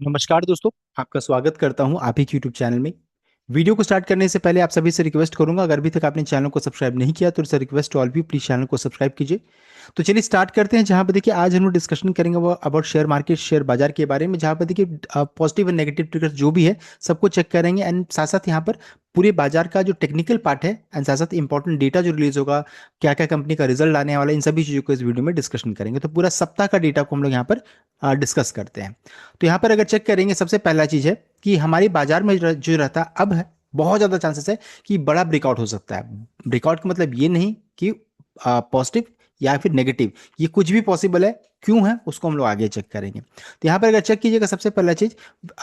नमस्कार दोस्तों। आपका स्वागत करता हूं आप ही के यूट्यूब चैनल में। वीडियो को स्टार्ट करने से पहले आप सभी से रिक्वेस्ट करूंगा, अगर अभी तक आपने चैनल को सब्सक्राइब नहीं किया तो रिक्वेस्ट ऑल भी प्लीज चैनल को सब्सक्राइब कीजिए। तो चलिए स्टार्ट करते हैं। जहां पर देखिए आज हम लोग डिस्कशन करेंगे वो अबाउट शेयर मार्केट, शेयर बाजार के बारे में, जहां पर देखिए पॉजिटिव और नेगेटिव ट्रिगर्स जो भी है सबको चेक करेंगे एंड साथ साथ यहाँ पर पूरे बाजार का जो टेक्निकल पार्ट है एंड साथ साथ इंपॉर्टेंट डेटा जो रिलीज होगा, क्या क्या कंपनी का रिजल्ट आने वाला है, इन सभी चीज़ों को इस वीडियो में डिस्कशन करेंगे। तो पूरा सप्ताह का डेटा को हम लोग यहाँ पर डिस्कस करते हैं। तो यहाँ पर अगर चेक करेंगे, सबसे पहला चीज़ है कि हमारे बाजार में जो रहता है अब है, बहुत ज़्यादा चांसेस है कि बड़ा ब्रेकआउट हो सकता है। ब्रेकआउट का मतलब ये नहीं कि पॉजिटिव या फिर नेगेटिव, ये कुछ भी पॉसिबल है। क्यों है उसको हम लोग आगे चेक करेंगे। तो यहाँ पर अगर चेक कीजिएगा, सबसे पहला चीज,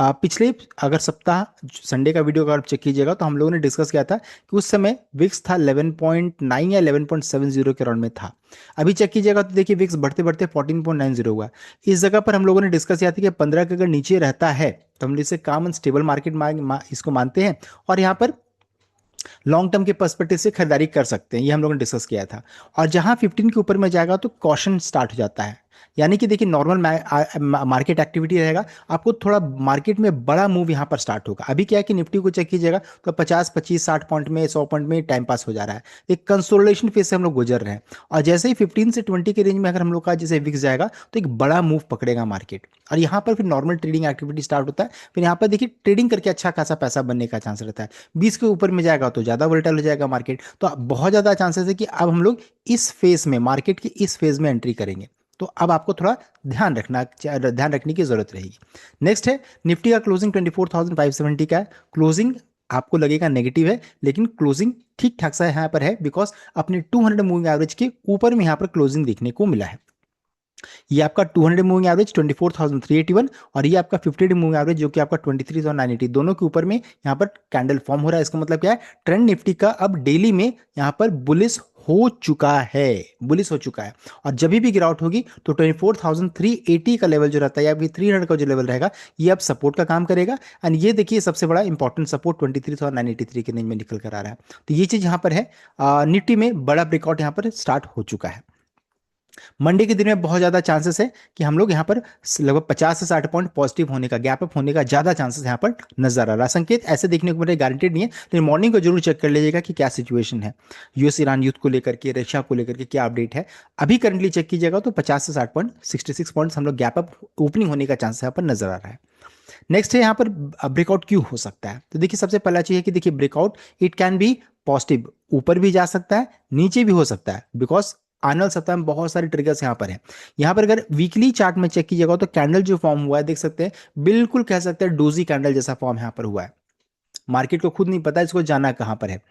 पिछले अगर सप्ताह संडे का वीडियो अगर चेक कीजिएगा तो हम लोगों ने डिस्कस किया था कि उस समय विक्स था 11.9 या 11.70 के राउंड में था। अभी चेक कीजिएगा तो देखिए विक्स बढ़ते बढ़ते 14.90 हुआ। इस जगह पर हम लोगों ने डिस्कस किया था कि 15 के अगर नीचे रहता है तो हम इसे कॉमन स्टेबल मार्केट इसको मानते हैं और यहाँ पर लॉन्ग टर्म के पर्सपेक्टिव से खरीदारी कर सकते हैं। ये हम लोगों ने डिस्कस किया था। और जहां 15 के ऊपर में जाएगा तो कॉशन स्टार्ट हो जाता है, यानी कि देखिए नॉर्मल मार्केट एक्टिविटी रहेगा, आपको थोड़ा मार्केट में बड़ा मूव यहाँ पर स्टार्ट होगा। अभी क्या है कि निफ्टी को चेक कीजिएगा तो 50 25 60 पॉइंट में 100 पॉइंट में टाइम पास हो जा रहा है। एक कंसोलिडेशन फेज से हम लोग गुजर रहे हैं और जैसे ही 15 से 20 के रेंज में अगर हम लोग का जैसे विक्स जाएगा तो एक बड़ा मूव पकड़ेगा मार्केट और यहाँ पर फिर नॉर्मल ट्रेडिंग एक्टिविटी स्टार्ट होता है। फिर यहाँ पर देखिए ट्रेडिंग करके अच्छा खासा पैसा बनने का चांस रहता है। 20 के ऊपर में जाएगा तो ज़्यादा वोलेटाइल हो जाएगा मार्केट। तो अब बहुत ज़्यादा चांसेस है कि अब हम लोग इस फेज में, मार्केट की इस फेज में एंट्री करेंगे। तो अब आपको थोड़ा ध्यान रखने की जरूरत रहेगी। नेक्स्ट है निफ्टी का क्लोजिंग 24,570 का है। क्लोजिंग आपको लगेगा नेगेटिव है, लेकिन क्लोजिंग ठीक ठाक सा यहाँ पर है बिकॉज अपने 200 मूविंग एवरेज के ऊपर में यहाँ पर क्लोजिंग देखने को मिला है। ये आपका 200 मूविंग एवरेज 24,381 और ये आपका 50 मूविंग एवरेज जो कि आपका 23,980, दोनों के ऊपर में यहाँ पर कैंडल फॉर्म हो रहा है। इसका मतलब क्या है, ट्रेंड निफ्टी का अब डेली में यहाँ पर बुलिश हो चुका है, बुलिश हो चुका है। और जब भी गिरावट होगी तो 24,380 का लेवल जो रहता है या फिर 300 का जो लेवल रहेगा, ये अब सपोर्ट का काम करेगा। एंड ये देखिए सबसे बड़ा इंपॉर्टेंट सपोर्ट 23,983 के रेंज में निकल कर आ रहा है। तो ये चीज यहाँ पर है। निफ्टी में बड़ा ब्रेकआउट यहाँ पर स्टार्ट हो चुका है। मंडे के दिन में बहुत ज़्यादा चांसेस है कि हम लोग यहाँ पर लगभग 50 से 60 पॉइंट पॉजिटिव होने का, गैप अप होने का ज़्यादा चांसेस यहाँ पर नजर आ रहा है। संकेत ऐसे देखने को मिले, गारंटेड नहीं है, लेकिन मॉर्निंग को जरूर चेक कर लीजिएगा कि क्या सिचुएशन है। यूएस ईरान युद्ध को लेकर के, रशिया को लेकर के क्या अपडेट है। अभी करंटली चेक कीजिएगा तो 50 से 60 पॉइंट, 66 पॉइंट्स हम लोग गैप अप ओपनिंग होने का चांस यहाँ पर नजर आ रहा है। नेक्स्ट है यहाँ पर ब्रेकआउट क्यों हो सकता है। तो देखिए सबसे पहला चीज है कि देखिए breakout it can be positive, ऊपर भी जा सकता है नीचे भी हो सकता है, बिकॉज आने वाले सप्ताह में बहुत सारे ट्रिगर्स यहाँ पर हैं। यहाँ पर अगर वीकली चार्ट में चेक कीजिएगा तो कैंडल जो फॉर्म हुआ है देख सकते हैं, बिल्कुल कह सकते हैं डोजी कैंडल जैसा फॉर्म यहाँ पर हुआ है। मार्केट को खुद नहीं पता इसको जाना कहाँ पर है।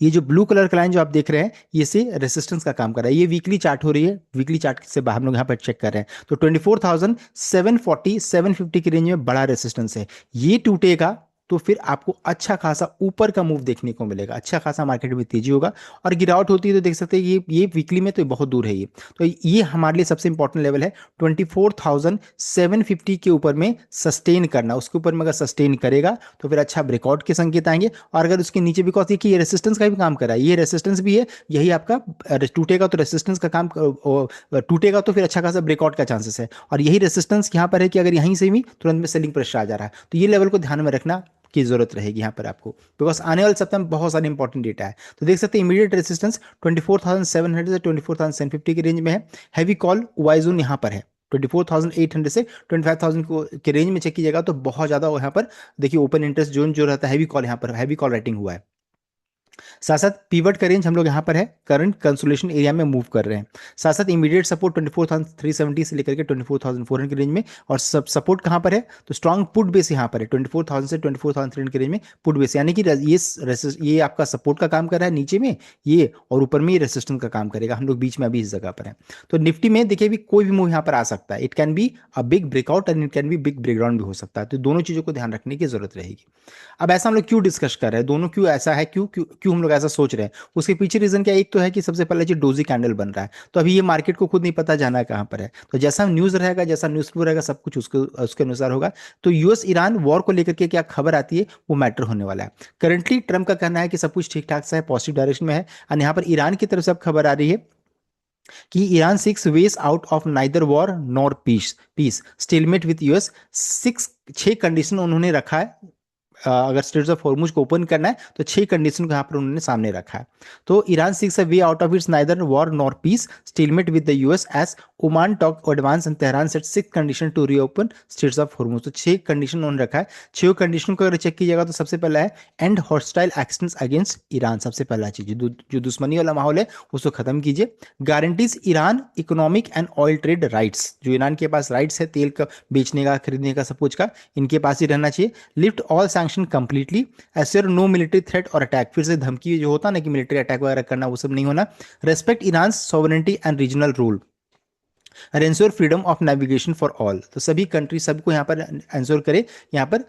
ये जो ब्लू कलर का लाइन जो आप देख रहे हैं, ये से रेसिस्टेंस का काम कर रहा है। ये वीकली चार्ट हो रही है, वीकली चार्ट से बाहर हम लोग यहाँ पर चेक कर रहे हैं तो 24,740 750 की रेंज में बड़ा रेसिस्टेंस है। ये टूटेगा तो फिर आपको अच्छा खासा ऊपर का मूव देखने को मिलेगा, अच्छा खासा मार्केट में तेजी होगा। और गिरावट होती है तो देख सकते हैं ये वीकली में तो बहुत दूर है ये। तो ये हमारे लिए सबसे इंपॉर्टेंट लेवल है 24,750 के ऊपर में सस्टेन करना। उसके ऊपर में अगर सस्टेन करेगा तो फिर अच्छा ब्रेकआउट के संकेत आएंगे। और अगर उसके नीचे, बिकॉज ये रेसिस्टेंस का भी काम कर रहा है, ये रेसिस्टेंस भी है, यही आपका टूटेगा तो रेसिस्टेंस का काम, टूटेगा तो फिर अच्छा खासा ब्रेकआउट का चांसेस है। और यही रेसिस्टेंस यहाँ पर है कि अगर यहीं से भी तुरंत में सेलिंग प्रेशर आ जा रहा है तो ये लेवल को ध्यान में रखना की जरूरत रहेगी यहाँ पर आपको, बिकॉज आने वाले सप्ताह में बहुत सारे इंपॉर्टेंट डेटा है। तो देख सकते हैं इमीडिएट रेसिस्टेंस 24,700 से 24,750 की रेंज में है। हैवी कॉल वाइजोन यहाँ पर है 24,800 से 25,000 को के रेंज में चेक कीजिएगा तो बहुत ज्यादा यहाँ पर देखिए ओपन इंटरेस्ट जोन जो रहता है, हैवी कॉल यहाँ पर, हैवी कॉल राइटिंग हुआ है। साथ साथ पीवट का रेंज हम लोग यहाँ पर है, करंट कंसोलिडेशन एरिया में मूव कर रहे हैं। साथ साथ इमीडिएट सपोर्ट 24,370 से लेकर के 24,400 की रेंज में। और सब सपोर्ट कहाँ पर है तो स्ट्रॉन्ग पुट बेस यहाँ पर है 24,000 से 24,300 की रेंज में पुट बेस, यानी कि ये आपका सपोर्ट का काम कर रहा है नीचे में ये, और ऊपर में ये रेसिस्टेंस का काम करेगा। हम लोग बीच में अभी इस जगह पर है। तो निफ्टी में देखिए भी कोई भी मूव यहाँ पर आ सकता है। It can be a big breakout and it can be big breakdown भी हो सकता है। तो दोनों चीजों को ध्यान रखने की जरूरत रहेगी। अब ऐसा हम लोग क्यों डिस्कस कर रहे हैं, दोनों क्यों ऐसा है, क्यों क्यों क्यों हम लोग ऐसा सोच रहे हैं, उसके पीछे रीजन क्या है। एक तो है कि सबसे पहले जो डोजी कैंडल बन रहा है, तो अभी ये मार्केट को खुद नहीं पता जाना है कहां पर है। तो जैसा न्यूज रहेगा, जैसा न्यूज फ्लो रहेगा, सब कुछ उसके उसके अनुसार होगा। तो यूएस ईरान वॉर को लेकर के क्या खबर आती है वो मैटर होने वाला है। करंटली ट्रम्प का कहना है कि सब कुछ ठीक ठाक सा है, पॉजिटिव डायरेक्शन में है। और यहाँ पर ईरान की तरफ से अब खबर आ रही है कि Iran six ways out of neither war nor peace peace stalemate with US. Six, छह कंडीशन उन्होंने रखा है। अगर स्ट्रेट्स ऑफ हॉर्मुज को ओपन करना है तो छह कंडीशन को यहाँ पर उन्होंने सामने रखा है। तो Iran seeks a way out of its neither war nor peace stalemate with the US as Oman talk advance and Tehran set six condition to reopen straits of Hormuz. तो छह कंडीशन उन्होंने रखा है। छह कंडीशन को अगर check कीजिएगा तो सबसे पहला है and hostile actions against Iran. सबसे पहला चीज जो दुश्मनी वाला माहौल है उसको खत्म कीजिए। Guarantees Iran economic and oil trade rights, जो ईरान के पास राइट्स है तेल का बेचने का, खरीदने का, सब कुछ का, इनके पास ही रहना चाहिए। Lift all sanction completely, assure no military threat और अटैक, फिर से धमकी जो होता है ना कि मिलिट्री अटैक वगैरह करना, वो सब नहीं होना। Respect Iran sovereignty and regional rule, और ensure freedom of navigation for all. तो सभी कंट्री सबको यहाँ पर एंश्योर करे, यहाँ पर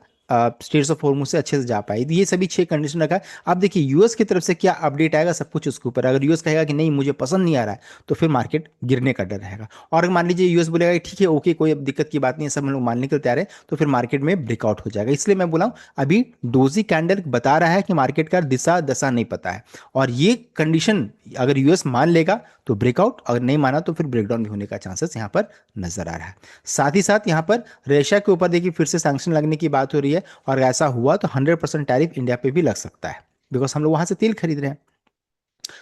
स्टेट्स ऑफ हॉर्मुज से अच्छे से जा पाए। ये सभी छह कंडीशन रखा है। अब देखिए यूएस की तरफ से क्या अपडेट आएगा, सब कुछ उसके ऊपर। अगर यूएस कहेगा कि नहीं मुझे पसंद नहीं आ रहा है तो फिर मार्केट गिरने का डर रहेगा। और अगर मान लीजिए यूएस बोलेगा कि ठीक है ओके कोई दिक्कत की बात नहीं है, सब हम लोग मानने के लिए तैयार है, तो फिर मार्केट में ब्रेकआउट हो जाएगा। इसलिए मैं बोला हूं अभी डोजी कैंडल बता रहा है कि मार्केट का दिशा दशा नहीं पता है। और ये कंडीशन अगर यूएस मान लेगा तो ब्रेकआउट, अगर नहीं माना तो फिर ब्रेकडाउन भी होने का चांसेस यहाँ पर नजर आ रहा है। साथ ही साथ यहाँ पर रशिया के ऊपर देखिए फिर से सैंक्शन लगने की बात हो रही है, और ऐसा हुआ तो 100% टैरिफ इंडिया पे भी लग सकता है, बिकॉज हम लोग वहां से तेल खरीद रहे हैं।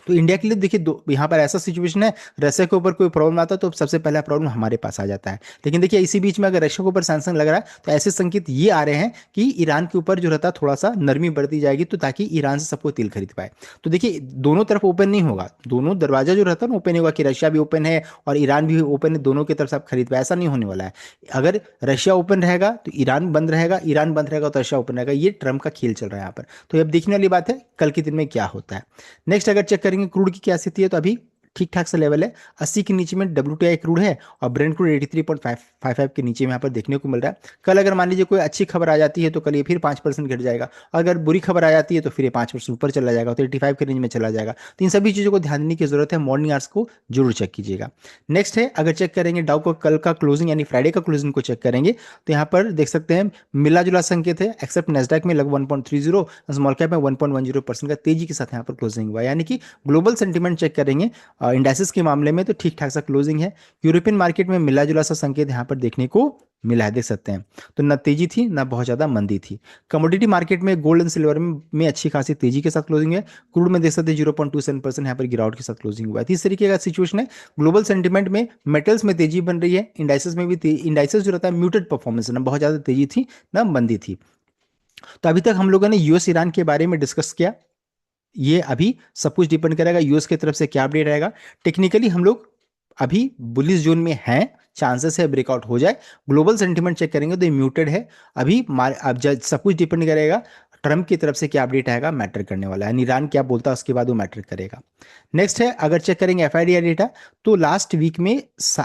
तो इंडिया के लिए देखिए दो यहाँ पर ऐसा सिचुएशन है, रशिया के ऊपर कोई प्रॉब्लम आता है तो सबसे पहला प्रॉब्लम हमारे पास आ जाता है। लेकिन देखिए इसी बीच में अगर रशिया के ऊपर सैंक्शन लग रहा है तो ऐसे संकेत ये आ रहे हैं कि ईरान के ऊपर जो रहता है थोड़ा सा नरमी बढ़ती जाएगी, तो ताकि ईरान से सबको तेल खरीद पाए। तो देखिए दोनों तरफ ओपन नहीं होगा, दोनों दरवाजा जो रहता है ना ओपन होगा, कि रशिया भी ओपन है और ईरान भी ओपन है, दोनों की तरफ से आप खरीद पाए, ऐसा नहीं होने वाला है। अगर रशिया ओपन रहेगा तो ईरान बंद रहेगा, ईरान बंद रहेगा तो रशिया ओपन रहेगा। ये ट्रम्प का खेल चल रहा है यहाँ पर। तो अब देखने वाली बात है कल के दिन में क्या होता है। नेक्स्ट अगर चेक करेंगे क्रूड की क्या स्थिति है, तो अभी ठीक ठाक सा लेवल है। 80 के नीचे में डब्ल्यू क्रूड है, और ब्रेंट क्रूड 83.55 के नीचे में यहाँ पर देखने को मिल रहा है। कल अगर मान लीजिए कोई अच्छी खबर आ जाती है तो कल ये फिर 5% घट जाएगा, अगर बुरी खबर आ जाती है तो फिर ये 5% ऊपर चला जाएगा, तो 85 के रेंज में चला जाएगा। तो इन सभी चीज़ों को ध्यान देने की जरूरत है, मॉर्निंग आवर्स को जरूर चेक कीजिएगा। नेक्स्ट है अगर चेक करेंगे डाउ को कल का क्लोजिंग यानी फ्राइडे का क्लोजिंग को चेक करेंगे, तो यहाँ पर देख सकते हैं मिला जुला संकेत है, एक्सेप्ट नेस्डैक में लगभग 1.30, स्मॉल कैप में 1.10% का तेजी के साथ यहाँ पर क्लोजिंग हुआ। यानी कि ग्लोबल सेंटीमेंट चेक करेंगे इंडाइसिस के मामले में तो ठीक ठाक सा क्लोजिंग है। यूरोपियन मार्केट में मिला जुला सा संकेत यहाँ पर देखने को मिला है, देख सकते हैं। तो न तेजी थी ना बहुत ज्यादा मंदी थी। कमोडिटी मार्केट में गोल्ड एंड सिल्वर में अच्छी खासी तेजी के साथ क्लोजिंग है। क्रूड में देख सकते हैं 0.27% यहाँ पर गिरावट के साथ क्लोजिंग हुआ है। तो इस तरीके का सिचुएशन है। ग्लोबल सेंटीमेंट में मेटल्स में तेजी बन रही है, इंडाइसिस में भी इंडाइसिस जो रहता है म्यूटेड परफॉर्मेंस, ना बहुत ज्यादा तेजी थी ना मंदी थी। तो अभी तक हम लोगों ने यूएस ईरान के बारे में डिस्कस किया। ये अभी सब कुछ डिपेंड करेगा यूएस की तरफ से क्या अपडेट रहेगा। टेक्निकली हम लोग अभी बुलिश जोन में हैं, चांसेस है ब्रेकआउट हो जाए। ग्लोबल सेंटीमेंट चेक करेंगे तो ये म्यूटेड है अभी। अब सब कुछ डिपेंड करेगा ट्रम्प की तरफ से क्या अपडेट आएगा, मैटर करने वाला है। ईरान क्या बोलता है उसके बाद वो मैटर करेगा। नेक्स्ट है अगर चेक करेंगे एफआईडीआई डेटा, तो लास्ट वीक में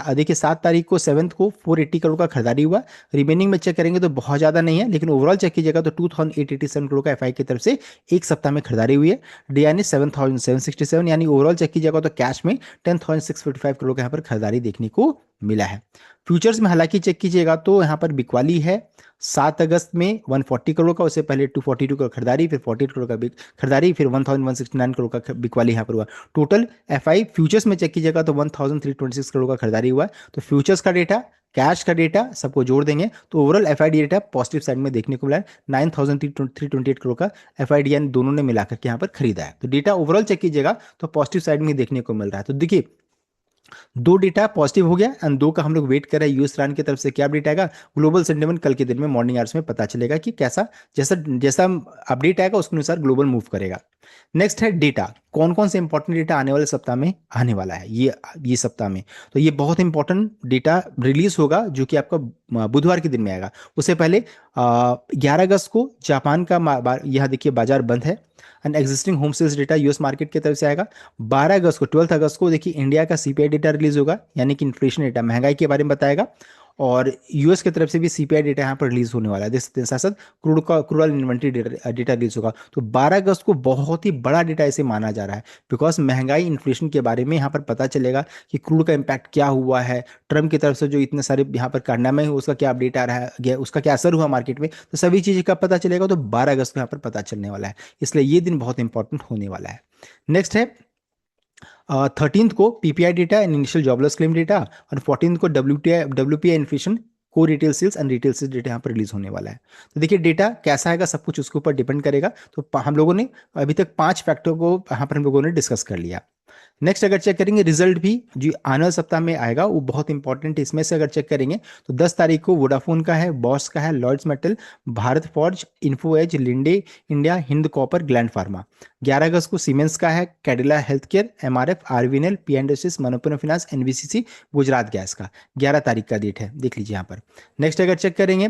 देखिए 7 तारीख को 7th को 480 करोड़ का खरीदारी हुआ। रिमेनिंग में चेक करेंगे तो बहुत ज़्यादा नहीं है, लेकिन ओवरऑल चेक कीजिएगा तो 2887 करोड़ का एफआई की तरफ से एक सप्ताह में खरीदारी हुई है। डीआईएन 7767, यानी ओवरऑल चेक कीजिएगा तो कैश में 10,655 करोड़ का यहाँ पर खरीदारी देखने को मिला है। फ्यूचर्स में हालांकि चेक कीजिएगा तो यहाँ पर बिकवाली है 7 अगस्त में 140 करोड़ का, उससे पहले 242 करोड़ खरीदारी, फिर 48 करोड़ का खरीदारी, फिर 1169 करोड़ का बिकवाली यहाँ पर हुआ। टोटल एफआई फ्यूचर्स में चेक कीजिएगा तो 1326 करोड़ का खरीदारी हुआ है। तो फ्यूचर्स का डेटा, कैश का डेटा सबको जोड़ देंगे तो ओवरऑल एफआईडी डेटा पॉजिटिव साइड में देखने को मिला है। 9328 करोड़ का एफआईडी दोनों ने मिलाकर के यहाँ पर खरीदा है। तो डेटा ओवरऑल चेक कीजिएगा तो पॉजिटिव साइड में देखने को मिल रहा है। तो देखिए दो डेटा पॉजिटिव हो गया एंड दो का हम लोग वेट कर रहे हैं यूएस ईरान की तरफ से क्या अपडेट आएगा। ग्लोबल सेंटीमेंट कल के दिन में मॉर्निंग आवर्स में पता चलेगा कि कैसा, जैसा जैसा अपडेट आएगा उसके अनुसार ग्लोबल मूव करेगा। नेक्स्ट है डेटा, कौन कौन से इंपॉर्टेंट डेटा आने वाले सप्ताह में आने वाला है ये सप्ताह में। तो ये बहुत इंपॉर्टेंट डेटा रिलीज होगा जो कि आपका बुधवार के दिन में आएगा। उससे पहले 11 अगस्त को जापान का यहाँ देखिए बाजार बंद है and existing home sales data US market की तरफ से आएगा। 12 अगस्त को 12th अगस्त को देखिए इंडिया का सीपीआई डेटा रिलीज होगा, यानी कि इन्फ्लेशन डेटा महंगाई के बारे में बताएगा। और यूएस की तरफ से भी सीपीआई डेटा यहाँ पर रिलीज होने वाला है। देख सकते हैं साथ साथ crude oil inventory data release होगा। तो 12 अगस्त को बहुत ही बड़ा डेटा इसे माना जा रहा है, बिकॉज महंगाई इन्फ्लेशन के बारे में यहाँ पर पता चलेगा कि क्रूड का इम्पैक्ट क्या हुआ है, ट्रम्प की तरफ से जो इतने सारे यहाँ पर कारनामे हुए उसका क्या अपडेट आ रहा है, उसका क्या असर हुआ मार्केट में, तो सभी चीज़ें का पता चलेगा। तो 12 अगस्त को यहाँ पर पता चलने वाला है, इसलिए ये दिन बहुत इंपॉर्टेंट होने वाला है। नेक्स्ट है 13th को PPI data and initial jobless claim data, और 14th को डब्ल्यूपीआई इन्फ्लेशन को retail sales and retail sales data यहाँ पर रिलीज होने वाला है। तो देखिए डेटा कैसा आएगा सब कुछ उसके ऊपर डिपेंड करेगा। तो हम लोगों ने अभी तक 5 फैक्टर को यहाँ पर हम लोगों ने डिस्कस कर लिया। नेक्स्ट अगर चेक करेंगे रिजल्ट भी जो आने वाले सप्ताह में आएगा वो बहुत इंपॉर्टेंट है। इसमें से अगर चेक करेंगे तो 10 तारीख को वोडाफोन का है, बॉश का है, Lloyds Metal, Bharat Forge, Info Edge, Linde India, Hind Copper, Gland Pharma. 11 अगस्त को सीमेंस का है, Cadila healthcare, MRF, RVNL, P Industries, Manappuram Finance, NBCC, Gujarat Gas का 11 तारीख का डेट है, देख लीजिए यहाँ पर। नेक्स्ट अगर चेक करेंगे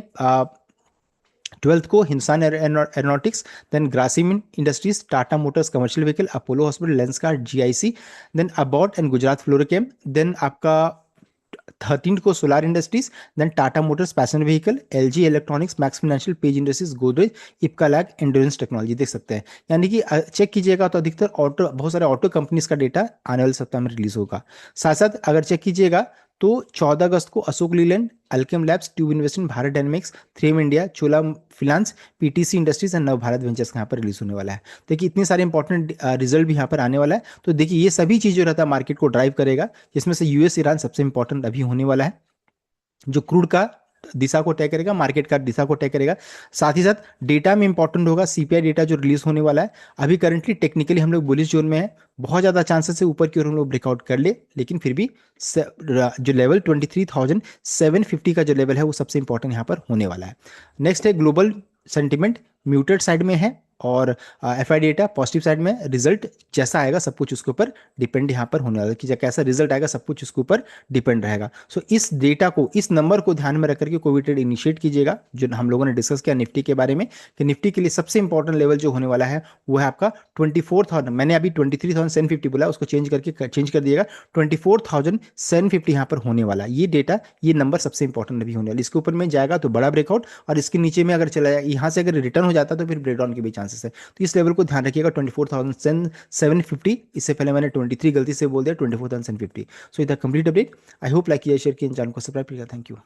12th को Hindustan Aeronautics, then Grasim Industries, Tata Motors Commercial Vehicle, Apollo Hospital, Lenskart, GIC, then Abbott and Gujarat Fluorochem, then आपका 13th को Solar Industries, then Tata Motors Passenger Vehicle, LG Electronics, Max Financial, Page Industries, Godrej, Ipca Lab, Endurance Technology देख सकते हैं। यानी कि check कीजिएगा तो अधिकतर ऑटो, बहुत सारे ऑटो कंपनीज का डेटा आने वाले सप्ताह में रिलीज होगा। साथ साथ अगर चेक कीजिएगा तो 14 अगस्त को Ashok Leyland, Alkem labs, tube investment, Bharat dynamics, 3M India, Chola finance, PTC industries and नव भारत वेंचर्स का यहाँ पर रिलीज होने वाला है। देखिए इतने सारे इंपॉर्टेंट रिजल्ट भी यहाँ पर आने वाला है। तो देखिए ये सभी चीज़ जो रहता है मार्केट को ड्राइव करेगा, जिसमें से यूएस ईरान सबसे इंपॉर्टेंट अभी होने वाला है, जो क्रूड का दिशा को तय करेगा, मार्केट का दिशा को तय करेगा। साथ ही साथ डेटा में इंपॉर्टेंट होगा सीपीआई डेटा जो रिलीज होने वाला है। अभी करंटली टेक्निकली हम लोग बुलिश जोन में है, बहुत ज़्यादा चांसेस है ऊपर की ओर हम लोग ब्रेकआउट कर ले, लेकिन फिर भी जो लेवल 23,750 का जो लेवल है वो सबसे इंपॉर्टेंट यहाँ पर होने वाला है। नेक्स्ट है ग्लोबल सेंटिमेंट, म्यूटेड साइड में है, और एफआई डेटा पॉजिटिव साइड में। रिजल्ट जैसा आएगा सब कुछ उसके ऊपर डिपेंड यहाँ पर होने वाला है कि कैसा रिजल्ट आएगा सब कुछ उसके ऊपर डिपेंड रहेगा। सो इस डेटा को, इस नंबर को ध्यान में रख करके कोई ट्रेड इनिशिएट कीजिएगा। जो हम लोगों ने डिस्कस किया निफ्टी के बारे में कि निफ्टी के लिए सबसे इंपॉर्टेंट लेवल जो होने वाला है वो है आपका 24,000, मैंने अभी 23,750 बोला, उसको चेंज कर दिएगा 24,750 यहाँ पर होने वाला। ये डेटा, ये नंबर सबसे इंपॉर्टेंट अभी होने वाला। इसके ऊपर में जाएगा तो बड़ा ब्रेकआउट, और इसके नीचे में अगर चला जाए, यहाँ से अगर रिटर्न हो जाता तो फिर ब्रेकडाउन के भी चांसेस है। तो इस लेवल को ध्यान रखिएगा 24,750। इससे पहले मैंने 23 गलती से बोल दिया, 24,750। सो इधर complete update. I hope like किया, शेयर किया, चैनल को सब्सक्राइब किया। Thank you.